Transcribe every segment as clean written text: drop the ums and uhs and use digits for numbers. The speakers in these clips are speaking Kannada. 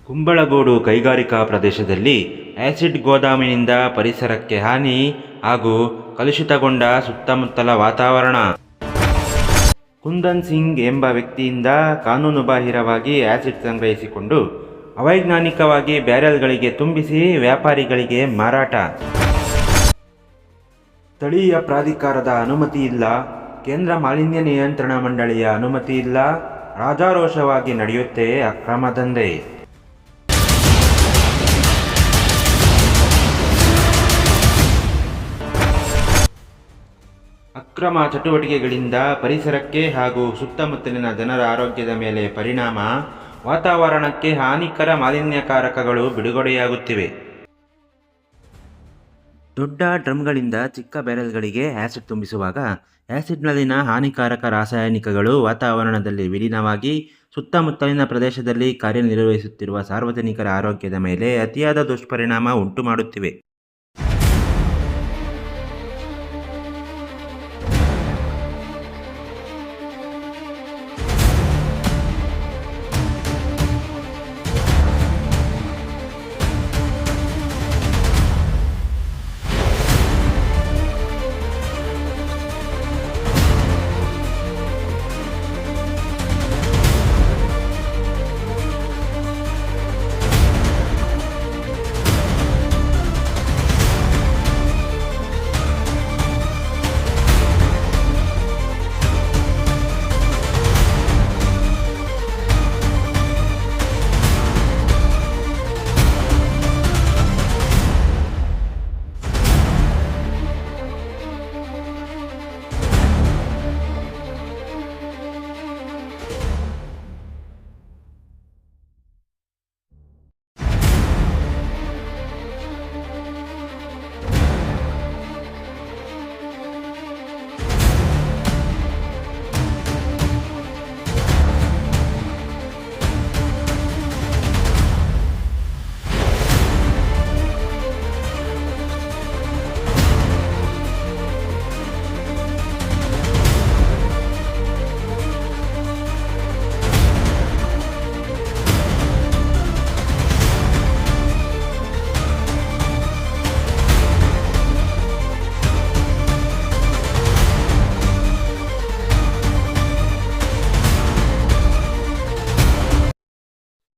ಕುಂಬಳಗೂಡು ಕೈಗಾರಿಕಾ ಪ್ರದೇಶದಲ್ಲಿ ಆಸಿಡ್ ಗೋದಾಮಿನಿಂದ ಪರಿಸರಕ್ಕೆ ಹಾನಿ ಹಾಗೂ ಕಲುಷಿತಗೊಂಡ ಸುತ್ತಮುತ್ತಲ ವಾತಾವರಣ. ಕುಂದನ್ ಸಿಂಗ್ ಎಂಬ ವ್ಯಕ್ತಿಯಿಂದ ಕಾನೂನುಬಾಹಿರವಾಗಿ ಆಸಿಡ್ ಸಂಗ್ರಹಿಸಿಕೊಂಡು ಅವೈಜ್ಞಾನಿಕವಾಗಿ ಬ್ಯಾರೆಲ್ಗಳಿಗೆ ತುಂಬಿಸಿ ವ್ಯಾಪಾರಿಗಳಿಗೆ ಮಾರಾಟ. ಸ್ಥಳೀಯ ಪ್ರಾಧಿಕಾರದ ಅನುಮತಿ ಇಲ್ಲ, ಕೇಂದ್ರ ಮಾಲಿನ್ಯ ನಿಯಂತ್ರಣ ಮಂಡಳಿಯ ಅನುಮತಿ ಇಲ್ಲ, ರಾಜಾರೋಷವಾಗಿ ನಡೆಯುತ್ತೆ ಅಕ್ರಮ ದಂಧೆ. ಅಕ್ರಮ ಚಟುವಟಿಕೆಗಳಿಂದ ಪರಿಸರಕ್ಕೆ ಹಾಗೂ ಸುತ್ತಮುತ್ತಲಿನ ಜನರ ಆರೋಗ್ಯದ ಮೇಲೆ ಪರಿಣಾಮ, ವಾತಾವರಣಕ್ಕೆ ಹಾನಿಕರ ಮಾಲಿನ್ಯಕಾರಕಗಳು ಬಿಡುಗಡೆಯಾಗುತ್ತಿವೆ. ದೊಡ್ಡ ಡ್ರಮ್ಗಳಿಂದ ಚಿಕ್ಕ ಬ್ಯಾರೆಲ್ಗಳಿಗೆ ಆಸಿಡ್ ತುಂಬಿಸುವಾಗ ಆಸಿಡ್ನಲ್ಲಿನ ಹಾನಿಕಾರಕ ರಾಸಾಯನಿಕಗಳು ವಾತಾವರಣದಲ್ಲಿ ವಿಲೀನವಾಗಿ ಸುತ್ತಮುತ್ತಲಿನ ಪ್ರದೇಶದಲ್ಲಿ ಕಾರ್ಯನಿರ್ವಹಿಸುತ್ತಿರುವ ಸಾರ್ವಜನಿಕರ ಆರೋಗ್ಯದ ಮೇಲೆ ಅತಿಯಾದ ದುಷ್ಪರಿಣಾಮ ಉಂಟುಮಾಡುತ್ತಿವೆ.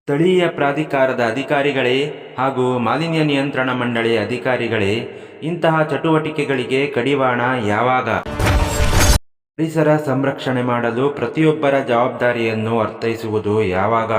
ಸ್ಥಳೀಯ ಪ್ರಾಧಿಕಾರದ ಅಧಿಕಾರಿಗಳೇ ಹಾಗೂ ಮಾಲಿನ್ಯ ನಿಯಂತ್ರಣ ಮಂಡಳಿಯ ಅಧಿಕಾರಿಗಳೇ ಇಂತಹ ಚಟುವಟಿಕೆಗಳಿಗೆ ಕಡಿವಾಣ ಯಾವಾಗ? ಪರಿಸರ ಸಂರಕ್ಷಣೆ ಮಾಡಲು ಪ್ರತಿಯೊಬ್ಬರ ಜವಾಬ್ದಾರಿಯನ್ನು ಅರ್ಥೈಸುವುದು ಯಾವಾಗ?